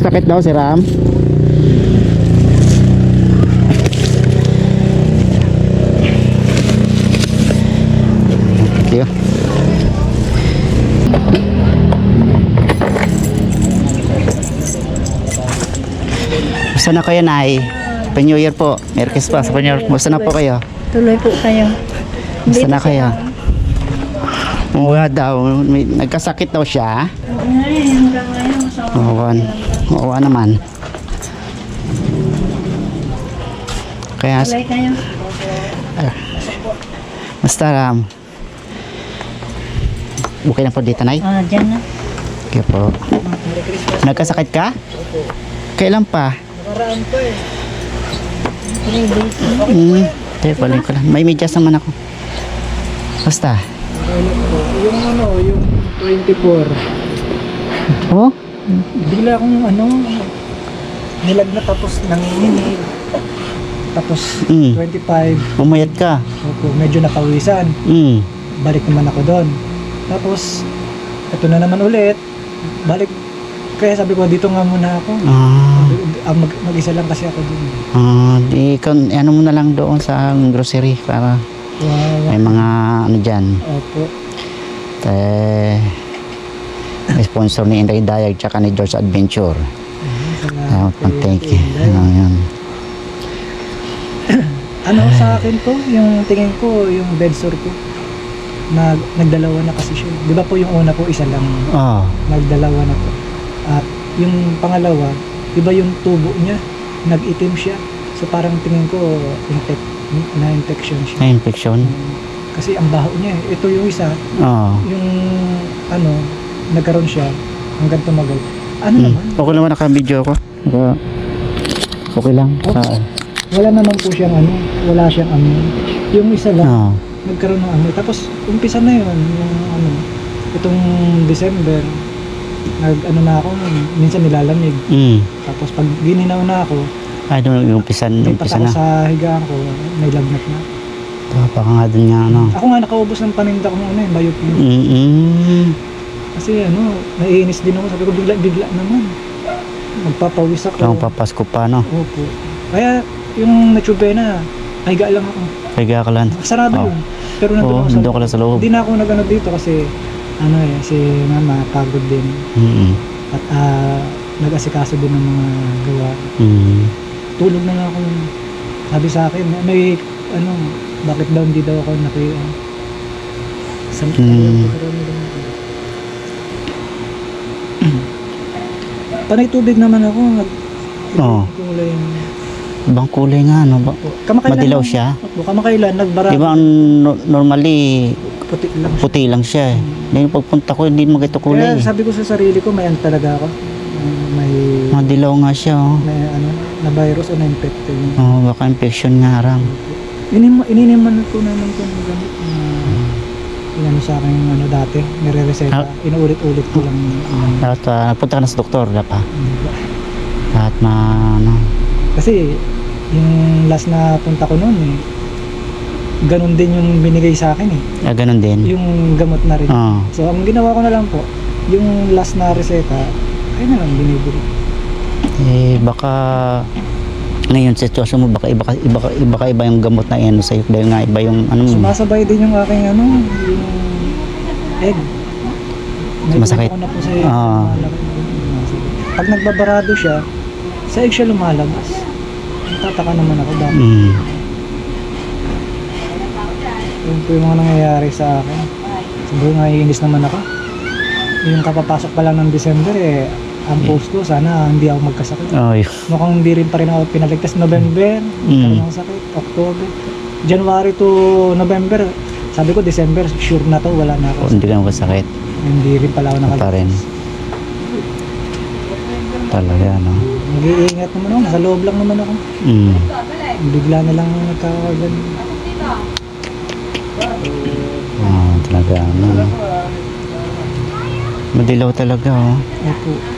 Nagkasakit daw si Ram. Thank you. Basta na kayo, Nay. Happy New Year po. Merry Christmas. Happy New Year. Basta na po kayo. Tuloy po kayo. Basta na kayo. Wala daw. Nagkasakit daw siya. Ay, hanggang ngayon. Oo naman. Kaya Tuloy kayo. basta okay na po dito, Nay. Dyan na. Okay po. Nagkasakit ka? Kailan pa? Nakaraan pa eh. 3 days. Tayo paling ko lang. May medyas naman ako. Basta. Yung yung 24. Oh? Bigla akong nilagnat tapos nanginginig. Tapos 25. Umayat ka. Opo, medyo napawisan. Balik naman ako doon. Tapos, ito na naman ulit. Balik. Kaya sabi ko, dito nga muna ako. Mag-isa lang kasi ako doon. Di, ano mo na lang doon sa grocery para may mga ano dyan. Opo. Sponsor ni Inday Dayag tsaka ni George Adventure. Salamat kayo, Thank you. Inday. Yan. Sa akin po, yung tingin ko, yung bed sore ko, nagdalawa na kasi siya. Di ba po yung una po, isa lang. Nagdalawa na po. At yung pangalawa, di ba yung tubo niya, nag-itim siya. So parang tingin ko, na-infection siya. Na-infection? Kasi ang baho niya eh. Ito yung isa, yung nagkaroon siya hanggang tumagal. Naman? Okay naman naka-video ako. Okay lang. Wala naman po siyang wala siyang amoy. Yung isa lang, nagkaroon ng amoy. Tapos, umpisa na yun, yung itong December, na ako, minsan nilalamig. Tapos, pag gininaw na ako, yung umpisa may na. patako sa higaan ko, may lagnat na. Baka nga dun nga, Ako nga, nakaubos ng paninda ko ng Biopin. Kasi naiinis din ako. Sabi ko, bigla naman. Magpapawis ako. Kung papasko pa, Opo. Kaya, yung na, higa lang ako. Higa ka lang. Sarado yun. Pero nandun ka lang sa loob. Hindi na ako nag dito kasi si mama pagod din. At nag-asikaso din ng mga gawa. Tulog na lang ako. Sabi sa akin, may bakit daw hindi daw ako Panay tubig naman ako. Kulay. Ibang kulay nga, madilaw siya. Kamakailan, nagbara. Diba normally, puti lang siya eh. Dahil pagpunta ko, hindi magito kulay. Kaya sabi ko sa sarili ko, may talaga ako. May madilaw nga siya. May na virus o na-infected. Baka infection nga ram. Ininiman ko naman kung gamit na sa akin dati, nire-reseta. Inuulit-ulit ko lang. Napunta ka na sa doktor, pa. At Kasi, yung last na punta ko noon ganun din yung binigay sa akin ganun din? Yung gamot na rin. So, ang ginawa ko na lang po, yung last na reseta, ay na lang binibili. Baka ngayon sitwasyon mo, baka iba yung gamot na yan sa'yo dahil nga iba yung sumasabay din yung aking yung egg. Masakit. Na po pag nagbabarado siya, sa egg siya lumalabas. Tataka naman ako dati. Yun po yung mga nangyayari sa akin. Siguro naiinis naman ako. Yung kapapasok pa lang ng December ang post ko, sana hindi ako magkasakit. Mukhang hindi rin pa rin ako pinaligtas. November, nagkaroon ako sakit. October. January to November, sabi ko December, sure na to, wala na ako. Hindi ka magkasakit. Hindi rin pala ako nakaligtas. Talaga, Nag-iingat naman ako, nasa loob lang naman ako. Bigla na lang nagkakagan. Talaga, madilaw talaga, Opo.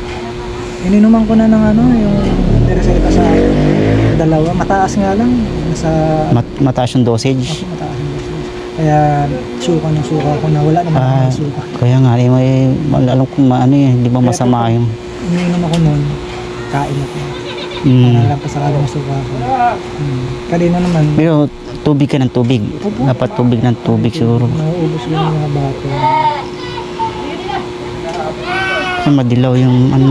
Ininuman ko na ng yung reseta sa dalawa. Mataas nga lang. Mataas yung dosage? Mataas yung dosage. Kaya suka ko na wala naman suka. Kaya nga, alam ko hindi ba masama yung... Iniinom ako noon. kain ako. Mm. Para lang pa sa kalang suka ko. Kanina naman, Pero tubig ka ng tubig. Dapat tubig ng tubig siguro. nauubos ko yung mga bato. Kasi madilaw yung ano.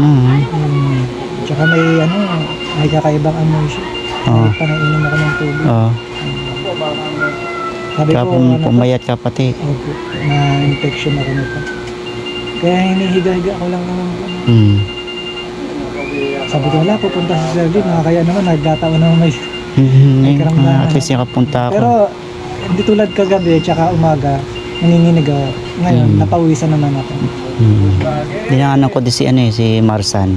Tsaka may kakaibang amoy siya. Oo. Kahit pa nainom ako ng tubig. Oo. Sabi Kaya ko, ano to? pumayat ka pati. Opo, na-infection ako nito. Kaya hinihiga-higa ko lang naman. Mm. Sabi ko, wala, pupunta si Sir Jun. Kaya naman, nagkataon naman may... karamdaman. At least nakapunta ako. Pero, hindi tulad kagabi, tsaka umaga, nanginginig ako. Ngayon, napawisan naman ako. Dinaanan ko din si Marsan.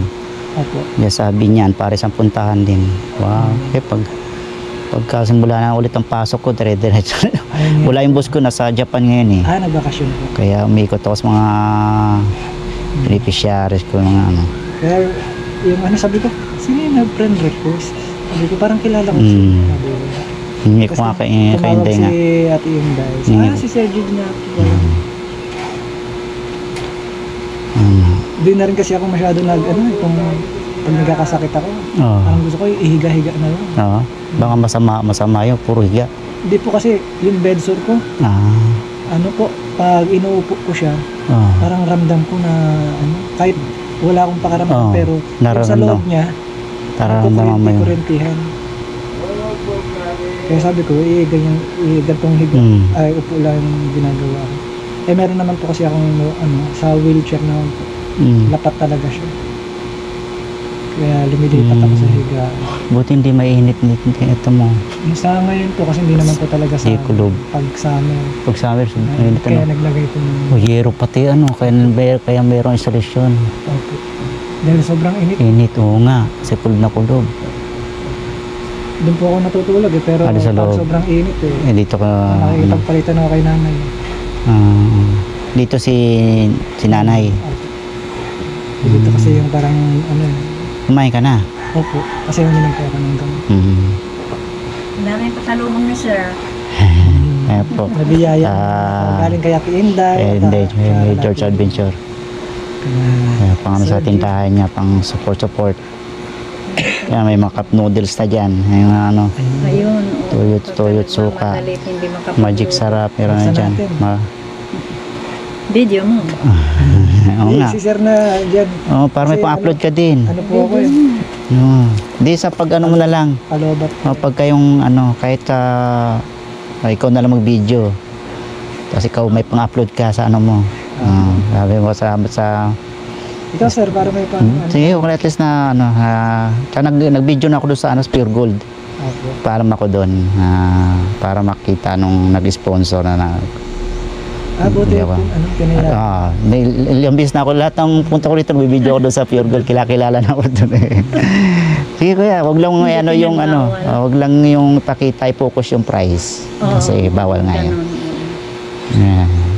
Opo. Kaya sabi niyan, pare sa puntahan din. Wow. Kaya pagkasimula na ulit ang pasok ko, dire-diretso. Ayun yun. Wala yung boss ko, nasa Japan ngayon eh. Nagbakasyon po. Kaya umikot ako sa mga beneficiaries ko, mga ano. Kaya, yung sabi ko, sino yung nag-friend request? Sabi ko, parang kilala ko siya. Sabi ko, Hindi ko nga tumawag kainday nga. si Ate Inday. Si Sir Jun na. Hindi na rin kasi ako masyado itong pag nagkakasakit ako. Oo. Parang gusto ko ihiga-higa na lang. Oo. Baka masama yun, puro higa. Hindi po kasi yung bed sore ko, pag inuupo ko siya, Oo. parang ramdam ko na kahit wala akong pakaramdam Oo, pero yung sa nararamdam. loob niya, Nararamdaman mo yun. kurentihan. Kaya sabi ko, ganitong higa, upo lang yung ginagawa ko. Meron naman po kasi akong sa wheelchair na lapat talaga siya. Kaya lumilipat ako sa higa. Buti hindi mainit-init ito mo. Sa ngayon po kasi hindi naman po talaga sa Hindi kulob. pag summer. Pag summer, mainit Kaya ano. naglagay po ng Yero pati kaya mayroong instalasyon. opo. Dahil sobrang init. Init, oo nga. Kasi kulob na kulob. Doon po ako natutulog pero Sa pag loob. sobrang init Dito ka, nakikipagpalitan ako kay nanay. dito si nanay. Dito kasi yung parang Kumain ka na. opo, kasi uminom po ako ng gamot. Dami pasalubong ni Sir. Kaya po. Nabiyaya. Galing kay Ate Inday. Hindi, George Adventure. Kaya pang sa tindahan niya, pang support. Kaya may mga cup noodles na dyan. Yung Ayun. tuyot suka. Madalit, hindi makapag- Magic sarap, meron na dyan. Video mo. Oo nga. Si Sir na dyan. Oo, para may Kasi pang-upload ka din. Ano po ako Di sa pag mo na lang. Palobat. Pag kayong kahit ikaw na lang mag-video. Tapos ikaw may pang-upload ka sa mo. Sabi mo sa Ikaw Sir, para may pang sige, okay, at least na nag-video na ako doon sa Pure Gold. Opo. Para ako doon. Para makita nung nag-sponsor na Buti Hindi ako. pinaya. Ilang bis na ako. Lahat ng punta ko rito, video ko doon sa Pure Gold. Kilala na ako doon eh. Sige kuya, wag lang wag lang yung pakita, i-focus yung price. Kasi bawal nga yan.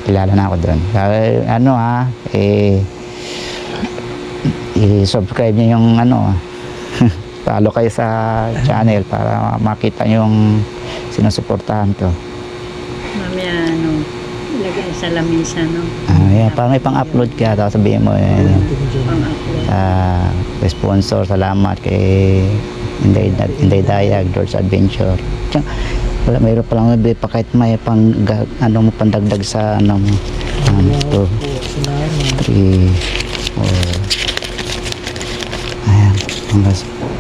Kilala na ako doon. I-subscribe niyo yung follow kayo sa channel para makita yung sinusuportahan ko. Mamaya, ilagay sa lamisa, Para may pang-upload ka, tapos sabihin mo, pang-upload. sponsor, salamat kay Inday Dayag, George Adventure. Mayroon pa lang pa kahit may pandagdag sa 2, 3, 4. Ayan.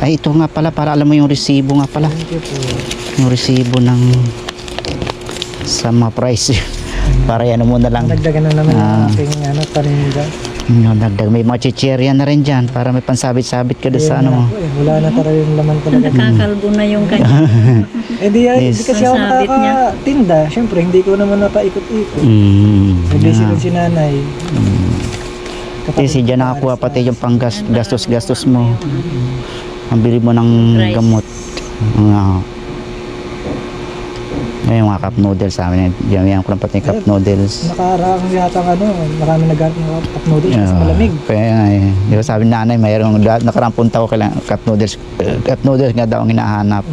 Ay, ito nga pala, para alam mo yung resibo nga pala. Yung resibo sa mga price. Para yan mo na lang. Dagdagan na naman yung aking paninda. Dagdag. May mga chichirya na rin dyan para may pansabit-sabit ka doon sa mo. Wala na talaga yung laman talaga. Nakakalbo na yung kanya. Hindi kasi ako Pansabit niya. nakakatinda. Siyempre, hindi ko naman napaikot-ikot. Nagbisi rin si nanay. Kasi dyan nakakuha pati yung panggastos mo. Ang bili mo ng gamot. Ngayon mga cup noodles sa amin. Yan ko lang pati cup noodles. Nakaraang yata marami naghanap ng cup noodles kasi malamig. Kaya nga di ba sabi nanay, mayroong nakaraang punta ko kailangan cup noodles. Cup noodles nga daw ang hinahanap.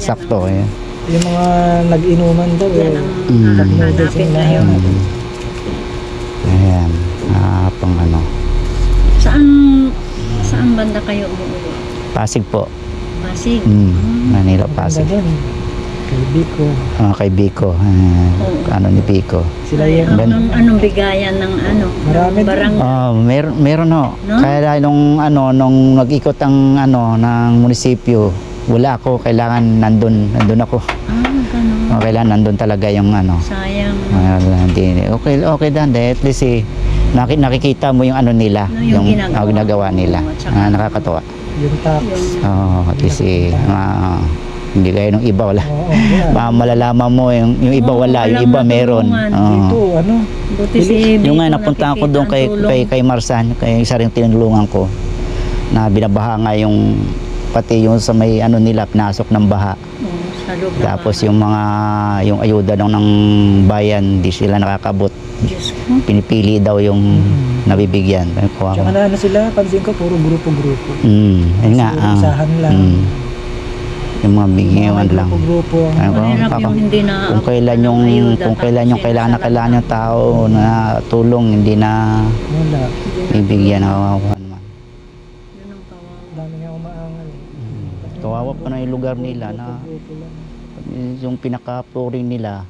Sakto eh. Yung mga nag-inuman daw Yan ang cup noodles hanapin yung ngayon. Ayan. Pang Saan banda kayo umuwi? Pasig po. Pasig. Manila, Maganda Pasig. doon. Kay Biko. Kay Biko. Ano ni Biko. Sila Ay, yung anong bigayan ng ano? Marami ng barang. Meron ho. No? Kaya nung nag-ikot ang ng munisipyo, wala ako, kailangan nandun ako. Ganun. Kailangan nandun talaga yung Sayang. okay dan, at least nakikita mo yung nila, No, yung ginagawa. ginagawa nila. Oo, at saka- Nakakatuwa. yung tax. At least hindi gaya ng iba, wala. Oo, yeah. Malalaman mo yung iba Oo, wala, yung walang iba meron. natulungan. Dito, ano, Buti si Yung Biko nga napunta ako nakikita doon ang tulong. kay Marsan, kay isa rin tinulungan ko na binabaha nga yung pati yung sa may nila pinasok ng baha. Oo, sa loob ng Tapos bahay. yung ayuda ng bayan, di sila nakakabot. Diyos ko. Pinipili daw yung nabibigyan. Kuha ko. Tsaka na sila, pansin ko, puro grupo-grupo. Ayun nga. Siguro isahan lang. Yung mga bigyan Mga lang. grupo-grupo. Ayun ko, Mahirap yung hindi na kung kailan yung kailangan yung tao na tulong, hindi na Wala. bibigyan. Kawawa naman. Yun ang kawawa. Dami nga umaangal. Kawawa pa na yung lugar nila na Grupo lang. yung pinaka-flooring nila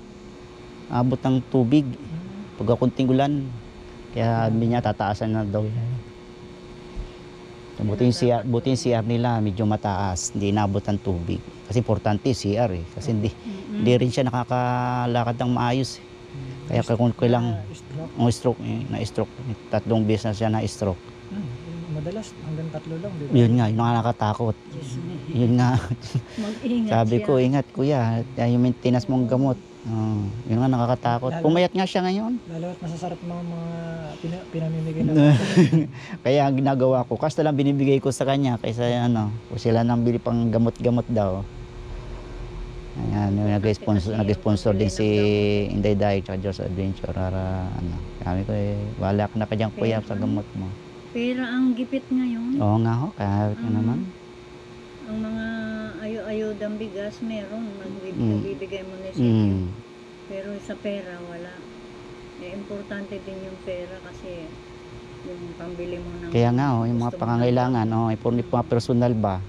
abot ng tubig pagka kunting ulan, kaya sabi niya tataasan na daw yan. Buti yung CR nila medyo mataas, hindi inabot ng tubig kasi importante CR kasi hindi rin siya nakakalakad ng maayos kaya kung kailang Stroke. na-stroke 3 beses na siya na-stroke. Madalas, hanggang 3 lang. Diba? Yun nga, yun ang nakakatakot. Diyos me. Yun nga. Mag-ingat Sabi siya. ko, ingat kuya, yung maintenance mong gamot. Yun nga nakakatakot. Pumayat nga siya ngayon. Lalo at masasarap mga pinamimigay na. Kaya ang ginagawa ko, kasta lang binibigay ko sa kanya kaysa kung sila nang bili pang gamot-gamot daw. Ayan, yung nag-sponsor din si Inday Day at Diyos Adventure. Kami ko wala ka na ka dyan kuya sa gamot mo. Pero ang gipit ngayon, Oo nga ho, kaya naman. ang mga ayo-ayodang bigas meron, nagbibigay mo na siya. Pero sa pera, wala. Importante din yung pera kasi yung pambili mo ng... Kaya nga ho, yung mga gusto mo pangangailangan, yung mga personal ba.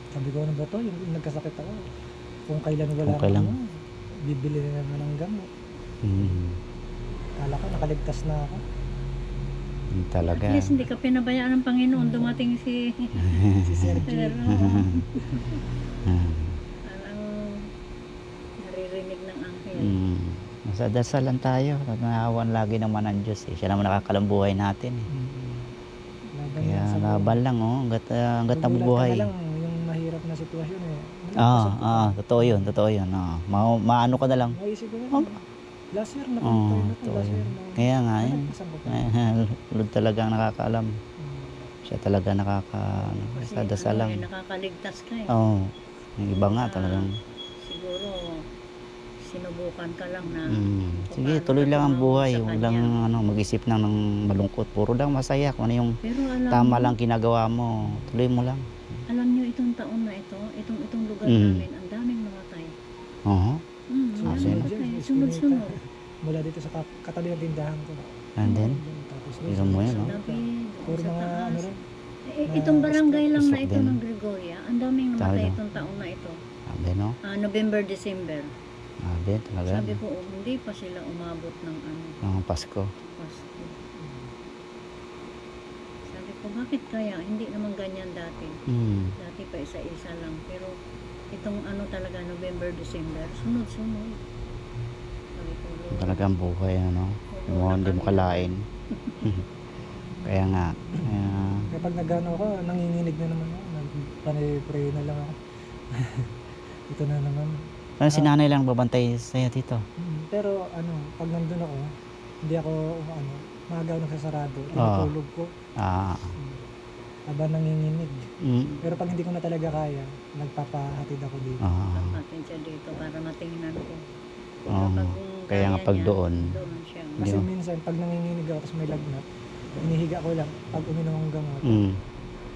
Sabi ko, ano ba to? Yung nagkasakit ako. Kung kailan wala Kung kailan. bibili na naman ng gamot. Kala ko, nakaligtas na ako. Talaga. At least hindi ka pinabayaan ng Panginoon, dumating si... Si Sergio. Pero, parang naririnig ng anghel. Nasa dasalan tayo. Naawan lagi naman ang Diyos. Siya naman nakakalang buhay natin. Laban Kaya lang sa laban lang, hanggat Magulat nabubuhay. ka na lang, yung mahirap na sitwasyon Totoo yun. Maano ka na lang. Naisip ko na. Last year na Totoo yun. Kaya nga yun. Lord talagang nakakaalam. Siya talaga Kasi sa dasal lang. nakakaligtas ka eh. Yung iba nga talagang. Siguro, sinubukan ka lang na... Sige, paano tuloy ka lang ang tumawag buhay. sa Huwag kanya. lang mag-isip ng malungkot. Puro lang masaya. Kung ano yung Pero alam tama mo, lang ginagawa mo, tuloy mo lang. alam nyo itong taon na ito, itong lugar Mm. namin, ang daming namatay. Oo. Ang sino? daming namatay. Sunod-sunod. Mula dito sa katabi ng tindahan ko. And then, Tapos Tingnan mo yan, no? Sabi, puro sa mga taas. ano rin. Itong barangay lang na stroke ito din. ng Gregoria, ang daming namatay Talaga. itong taon na ito. sabi no? November, December. Sabi, talaga. Sabi ko, hindi pa sila umabot ng Pasko. Pasko. Sabi ko, bakit kaya? Hindi naman ganyan dati. Dati pa isa-isa lang. Pero itong talaga, November, December, sunod-sunod. Sabi ko, Lord, Talagang buhay, hindi mo kalain. Kaya nga. Kapag nagano ako, nanginginig na naman ako. Pray na lang ako. Ito na naman. Parang si nanay lang babantay sa'yo dito. Pero pag nandun ako, hindi ako maaga ako nagsasarado. Tinutulog ko. Habang nanginginig. Pero pag hindi ko na talaga kaya, nagpapahatid ako dito. natin siya dito para matingnan ko. Kaya nga pag doon. Doon siya. Kasi Hindi. minsan, pag nanginginig ako, tapos may lagnat, inihiga ko lang. Pag uminom ng gamot,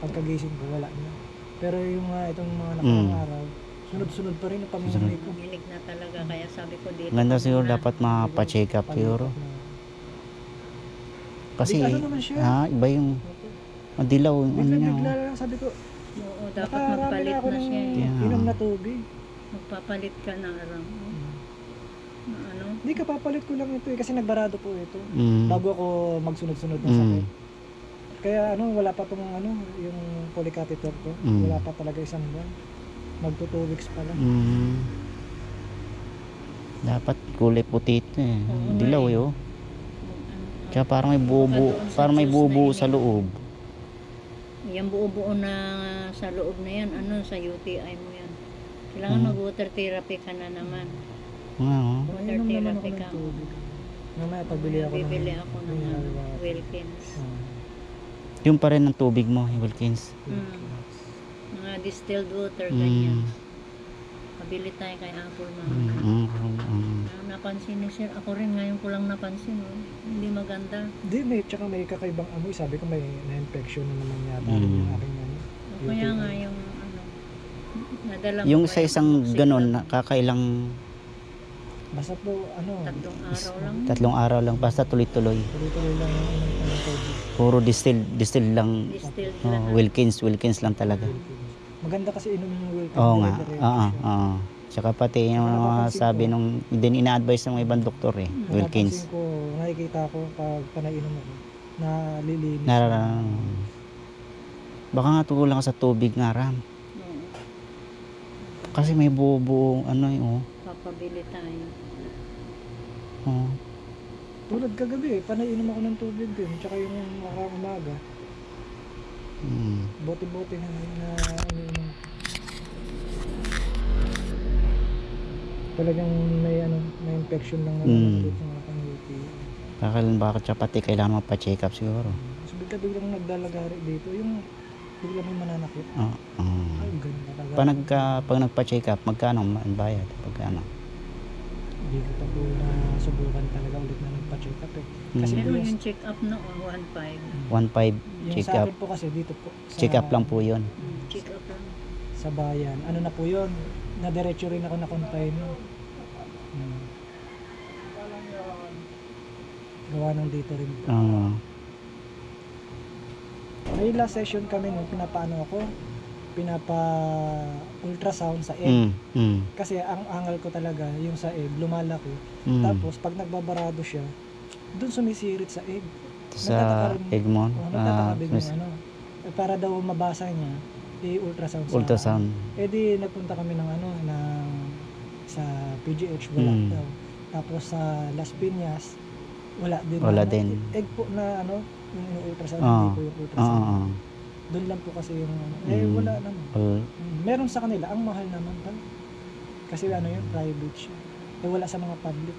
pagkagising ko, wala na. Pero yung itong mga nakarang araw, sunod-sunod pa rin ang pamumuhay ko. Uminig na talaga, kaya sabi ko dito. Ganda siguro muna. dapat mapa-check up siguro. Kasi Delikado naman siya. iba yung Madilaw, ano niya. Bigla lang sabi ko, Oo, dapat nakarami magpalit na ako na ng siya. Yeah. inom na tubig. Magpapalit ka na aram. Na ano? Hindi, kapapalit ko lang ito kasi nagbarado po ito. Mm. Bago ako magsunod-sunod ng Mm. sakit. Kaya wala pa tong yung polycatheter ko. Mm. Wala pa talaga isang buwan. Magto 2 weeks pa lang. Mm. Dapat kulay puti ito eh. Oo, Dilaw nga eh. yun. Kaya parang may bubo, Doon sa parang may juice bubo na sa yun. loob. Yan buo-buo na sa loob na yan, sa UTI mo yan. Kailangan Hmm. mag-water therapy ka na naman. Oo. Water Inom naman ako therapy ng ka. tubig. Mamaya pagbili ako Bibili ako ng Ay, Wilkins. Yung pa rin ng tubig mo, yung Wilkins. Mga distilled water, Mm. ganyan. Pabili tayo kay Apple mamaya. Napansin ni Sir, ako rin ngayon ko lang napansin, hindi maganda. Hindi, tsaka may kakaibang amoy. Sabi ko may na-infection na naman yata Mm. yung aking O kaya nga yung nadala mo Yung pa sa isang oxygen. ganon, nakakailang Basta po, 3 araw lang. 3 araw lang, basta tuloy-tuloy. tuloy-tuloy lang yung tubig. Puro distill lang. Distilled Oh, lahat. Wilkins lang talaga. Maganda kasi inom yung Wilkins. Oo nga, dire-diretso oo, siya. oo. Tsaka pati yung Napapansin sabi ko. nung, din ina-advise ng ibang doktor eh, Wilkins. Napapansin ko, nakikita ko pag panainom ako, nalilinis. Baka nga tulang ka sa tubig nga ram. Oo, Kasi may buo-buo, papabili tayo. Oh. Tulad kagabi, panainom ako ng tubig din. Tsaka yung umaga, Mm. bote-bote na iniinom. Talagang may infection lang naman dito ng aking UTI. Bakit siya pati kailangan magpa-check up siguro. So biglang nagdalagari dito, yung biglang may mananakit. Oo. Ay, ganun talaga. Pag nagpa-check up, magkano ang bayad? Pagkano? Hindi ko pa po nasubukan talaga ulit na nagpa-check up eh. Kasi Pero po yung check up na 1.5. 1.5 yung check sa up. akin po kasi dito po. Check up lang po yun. Check up lang. Sa bayan. Ano na po yun? Nadiretso rin ako na confine. Gawa nang dito rin. Oo. May last session kami nung pinapa-ultrasound sa egg. Kasi ang angal ko talaga, yung sa egg, lumalaki. Tapos, pag nagbabarado siya, dun sumisirit sa egg. Sa nagtataka rin- egg mo? Nagtataka din yung para daw mabasa niya, i-ultrasound sa... Ultrasound. di nagpunta kami ng sa PGH, wala Mm. daw. Tapos sa Las Piñas, wala din. Wala din. Egg po na yung ultrasound, Ah. hindi po yung ultrasound. Oo. Doon lang po kasi yung Mm. wala naman. Meron sa kanila, ang mahal naman pa. Kasi yun, private siya. Wala sa mga public.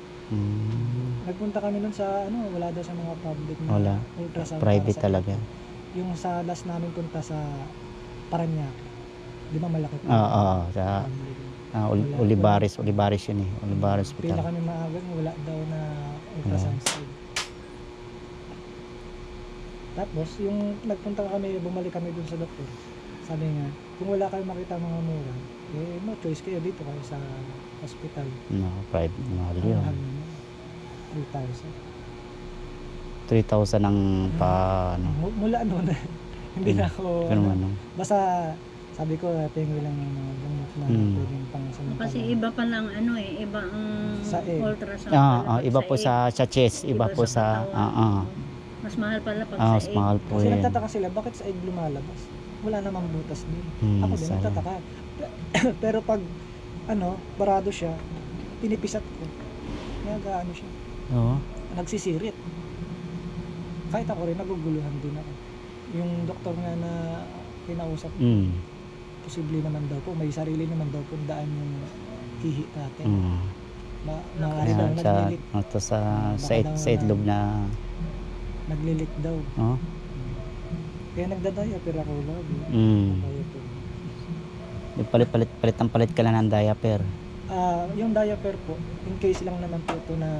Nagpunta kami nun sa wala daw sa mga public na Wala. ultrasound. Private para sa- talaga. Yung sa last namin punta sa Parañaque. Di ba malaki po? Oo. Sa Public. Olivares yun eh. Olivares Pila Hospital. kami maaga, wala daw na ultrasound sa egg. Tapos, yung nagpunta kami, bumalik kami dun sa doktor. Sabi nga, kung wala kayo makita mga mura, no choice kayo dito kayo sa hospital. No, private. Mahal Ang yun. mahal naman. 3,000. 3,000 ang Mula noon, hindi na ako, Pero ano. basta sabi ko, tingin lang ng mga gamot na pwedeng pang samantala. Kasi iba pa lang iba ang Sa egg. ultrasound. Iba po sa chest, iba po sa katawan. Mas mahal pala pag mas sa egg. mahal po Kasi yan. nagtataka sila, bakit sa egg lumalabas? Wala namang butas din. Ako din, sayang. nagtataka. Pero pag, barado siya, pinipisat ko. Nagaano siya. Oo. Nagsisirit. Kahit ako rin, naguguluhan din ako. Yung doktor nga na kinausap, posible naman daw po, may sarili naman daw po daan yung hihi natin. Maaari daw, Kaya sa itlog na naglilik daw. oh. Kaya nagda-diaper ako lagi. Diaper. Palit ka lang ng diaper. Yung diaper po, in case lang naman po ito na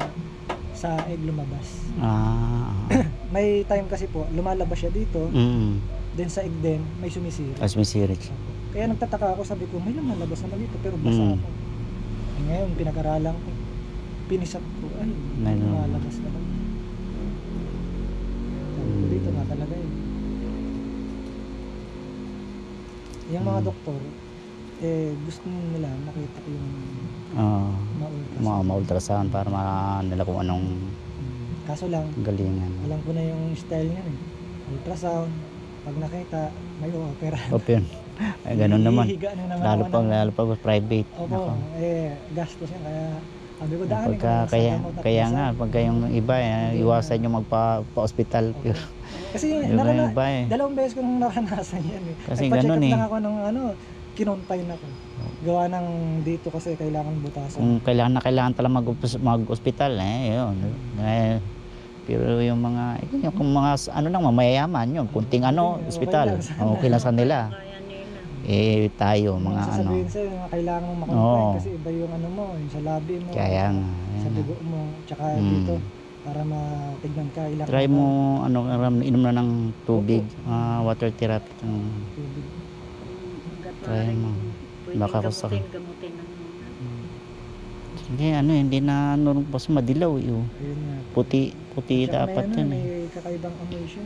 sa egg lumabas. May time kasi po, lumalabas siya dito, then sa egg din, may sumisiri. As may sirit. Kaya nagtataka ako, sabi ko, may lumalabas naman dito, pero basa ako. Ngayon, pinag-aralan ko, pinisap ko, ay, May lumalabas naman. Sabi ko, dito nga talaga eh. Yung mga doktor, gusto nila makita yung Ma-ultrasound para nila kung anong Kaso lang, galingan. alam ko na yung style niya ultrasound, pag nakita, may opera. Open. Ay, ganun naman. Hihiga na naman Lalo pa private. Opo, Nako. gastos yan. Kaya sabi ko daanin ko sa Kaya gamot at kaya pisa. nga pagka yung iba iwasan nyo magpa-hospital. Kasi Iba yung iba eh. dalawang beses ko nung naranasan yan eh. Kasi Nagpa-check ganun up eh. lang ako ng kinonfine ako. Gawa ng dito kasi kailangan butasan. Kung kailangan talaga mag-hospital yun. Pero yung mga lang mamayayaman yun, kunting hospital. Okay lang sa nila. Kaya nila. Tayo mga sasabihin sa'yo na kailangan mong makonfine Oo. kasi iba yung mo, yung sa labi mo, Kaya nga. sa Ayan. dugo mo, tsaka Mm. dito para matignan ka ilang Try mo inom na ng tubig, water therapy. tubig. Hanggat Try maaari, mo. pwedeng Baka gusto ka. gamutin ang Hindi hindi na pas madilaw Ayun nga. Puti Tsaka dapat may, yun may kakaibang amoy siya.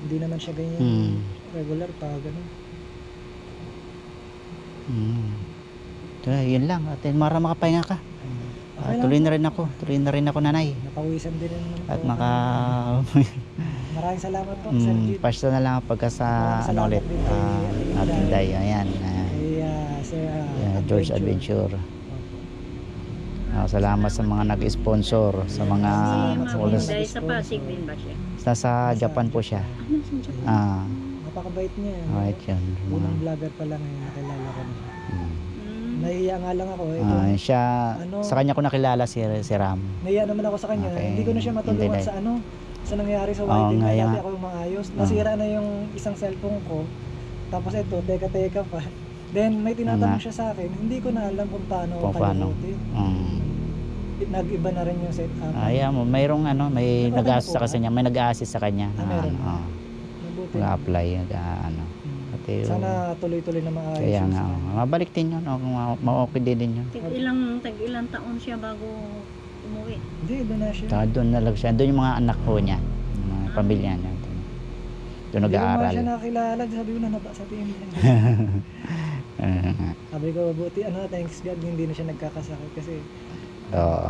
Hindi naman siya ganyan regular pa gano'n. Yun lang. At mara makapahinga ka. Okay lang Tuloy po. na rin ako nanay. Napawisan din naman At po. Maraming salamat po, Sir Jid. Pasta na lang pagka sa Salamat ulit. din kay Natinday. Ayan. Kay Sir George Adventure. Salamat sa mga nag-sponsor, sa mga Dahil sa Pasig din ba siya? Nasa Japan po siya. Napakabait niya. Right yun. Unang vlogger pa lang nakilala ko na siya. Mm. Nahihiya nga lang ako. Siya, sa kanya ko nakilala si Ram. Nahiya naman ako sa kanya. Okay. Hindi ko na siya matulungan Hindi na. sa nangyari sa Oo, whiting. nga, Dati yan. ako yung maayos. Nasira na yung isang cellphone ko. Tapos ito, teka pa. Then may tinatanong siya sa akin. Hindi ko na alam kung paano kalimutin. Nag-iba na rin yung setup. Mo, mayroong may Okay nag-assist na po, sa kanya, may nag-assist sa kanya. Meron. Mabuti. Mag-apply, Pati, Sana tuloy-tuloy na maayos. kaya yung nga, sa kanya. mabalik din yun, ma-okay din yun. Tag-ilang taon siya bago umuwi. Hindi, doon na siya. Saka doon na lang siya, doon yung mga anak ko niya, yung mga pamilya niya. Doon Hindi ko nag-aaral. siya nakilala. Sabi ko na sa team. Sabi ko, buti, thanks God, hindi na siya nagkakasakit kasi Oo.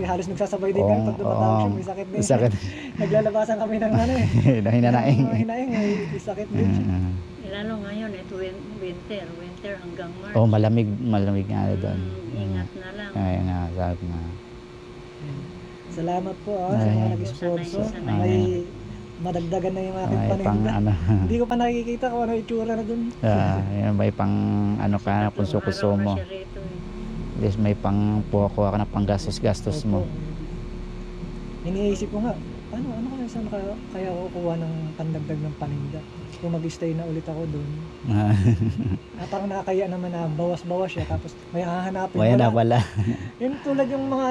halos nagsasabay din kami pag dumatawag siya, may sakit din. Sakit. Naglalabasan kami ng Hinanaing. hinaing, may sakit din siya. Lalo ngayon, ito winter hanggang March. Malamig nga doon. Ingat na lang. Kaya nga, sabi nga. Salamat po sa Ay. mga nag-sponsor. Sanay. May madagdagan na yung aking May pang paninda. Hindi ko pa nakikita kung ano itsura na dun. may pang ka kunso-kunso mo. Araw na siya rito eh. At least may pang kuha ka na pang gastos mo. Opo. Iniisip ko nga, ano kaya saan kaya ako kuha ng pandagdag ng paninda? Kung mag-stay na ulit ako doon. Parang nakakaya naman na bawas-bawas siya tapos may hahanapin. May na pala. Yung tulad yung mga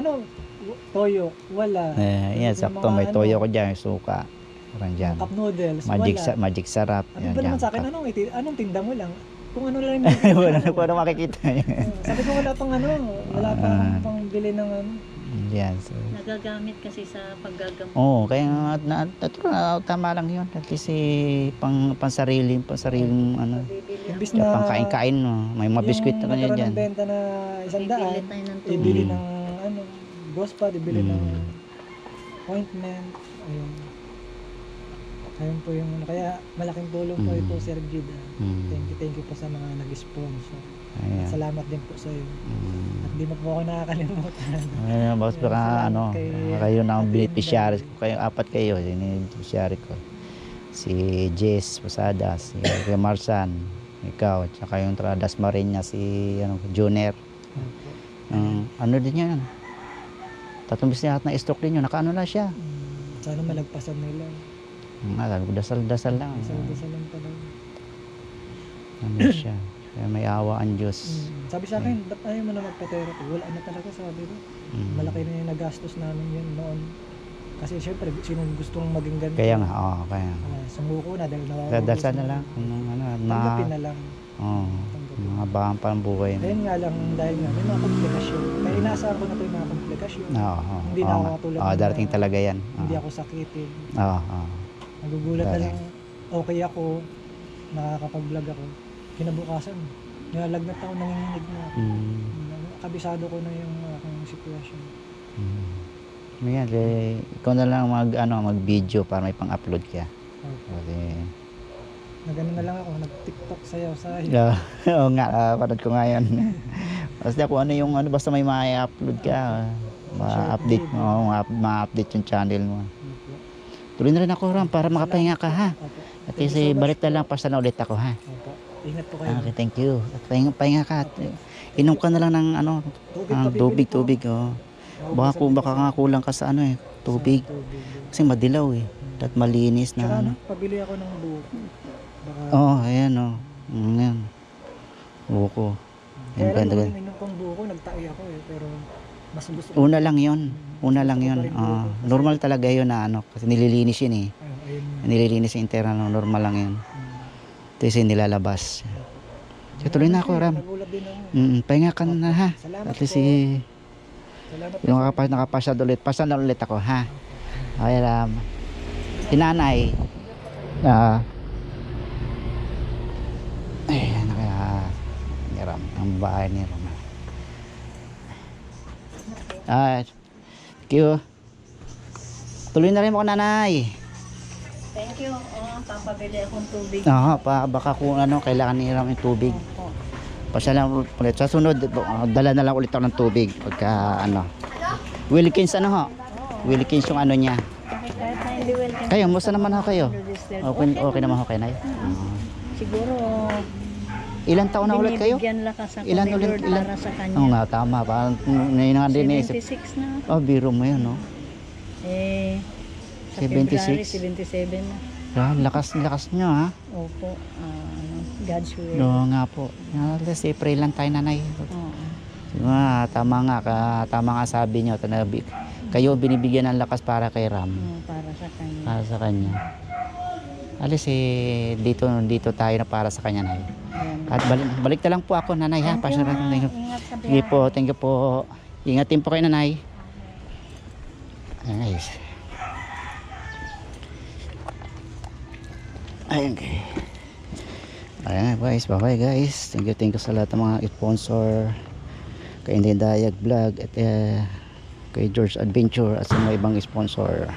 toyo, wala. Yan, Yung sakto. mga May toyo ko dyan, suka. Parang dyan. Cup noodles, wala. Magic sarap. Ano ba naman sa akin, anong tinda mo lang? Kung ano lang Wala na ko na makikita. sabi ko wala pang wala pang pangbili ng Yan. So. Nagagamit kasi sa paggagamot. Kaya tama lang yun. At least pansariling Bibili Imbis ako. na pang kain-kain mo. May mga biskwit na kanyan nagkaroon dyan. ng benta na 100, Bibili tayo ng tubig. ibili ng Gospa, ibili ng Mm. ointment. Ayun po yung kaya malaking tulong po ito, Sir Jid. Thank you po sa mga nag-sponsor. Ayan. Salamat din po sa iyo. At di mo po ako nakakalimutan. Boss, baka Salamat kayo na ang Ate beneficiaries Inday. ko. Kayo, apat kayo, beneficiary ko. Si Jess Posada, si Kuya Marsan, ikaw, tsaka yung Dasmarin niya, si Junior. Ano din yan? 3 beses lahat na stroke din yun. Nakaano na siya. Sana malagpasan nila. Sabi ko, dasal-dasal lang. Dasal lang pa daw. Ano siya. Kaya may awa ang Diyos. Sabi sa akin, ba't ayaw mo na magpa-therapy? Wala na talaga, sabi ko. Malaki na yung nagastos namin yun noon. Kasi syempre, sino gustong maging ganito? Kaya nga, kaya. Sumuko na dahil Kaya dasal na lang. Tanggapin na lang. Mga bahang parang buhay na. Ayun nga lang, dahil nga, may mga komplikasyon. Kaya inaasahan ko na ito yung mga komplikasyon. Hindi na ako katulad ng darating talaga yan. Hindi ako sakitin. Oo. Nagugulat na Dahil- lang, okay ako, nakakapag-vlog ako. kinabukasan, nilalagnat ako, nanginginig na ako. Mm. Kabisado ko na yung aking sitwasyon. Ayan, ikaw na lang mag-video para may pang-upload ka. Kasi, Nagano na lang ako, nag-TikTok sayaw-sayaw. oo nga, panood ko nga yan. Basta kung ano yung basta may ma-upload ka, ma-update mo, ma-update yung channel mo. Opo. Tuloy na rin ako, Ram, para makapahinga ka, ha? Opo. At least, balik na lang, pasta na ulit ako, ha? Opo. Ingat po kayo. Okay, thank you. At pahinga ka. At, inom ka na lang ng tubig, oh. Baka nga kulang ka sa tubig. Kasi madilaw, eh. At malinis Tsaka na, pabili ako ng buko. Baka, ayan, Yan. Buko. Yan, kaya lang ganda. nung inom kong buko, nagtae ako eh. Pero mas gusto ko. Una lang yun. Normal talaga yun na kasi nililinis yun eh. Ayun. Nililinis yung internal, normal lang yun. Ito yung nilalabas. So, tuloy na ako, Ram. Nagulat din ako. Pahinga ka na, ha? Salamat At least, po. Salamat yung nakapasad ulit. Pasal na ulit ako, ha? Okay, Ram. Si nanay. Ayan, ni Ram. Ang bahay ni Ram. Thank you. Tuloy na rin ako, nanay. Thank you. Papabili akong tubig. Baka kung kailangan ni Ram yung tubig. Opo. Pasala ulit. Sa sunod, dala na lang ulit ako ng tubig. Pagka Wilkins Wilkins yung niya. Kahit na hindi welcome. Kayo, musta naman ako kayo? Registered. Okay naman ako kayo, Nay? Siguro, Ilan taon na ulit kayo? binibigyan lakas ako Ilan ni ulit? Lord Ilan? para sa kanya. Oo nga, tama. Parang ngayon nga din 76 na. biro mo yun, no? Sa 76? February, 77 na. Lakas nyo, ha? Opo. God's will. Oo nga po. Let's pray lang tayo, nanay. Oo. Tama nga sabi nyo. Kayo binibigyan ng lakas para kay Ram. Para sa kanya. Para sa kanya. Alis dito tayo na para sa kanya, Nay. Ayan. At balik na lang po ako, nanay, ha? Thank you, Pasyalan Ma. tayo. Ingat sa Sige biyahe. po, thank you po. Ingatin po kayo, nanay. Ayan, guys. Ayan, guys. Ayan, guys. Bye-bye, guys. Thank you sa lahat ng mga sponsor. Kay Inday Dayag Vlog at kay George Adventure at sa mga ibang sponsor.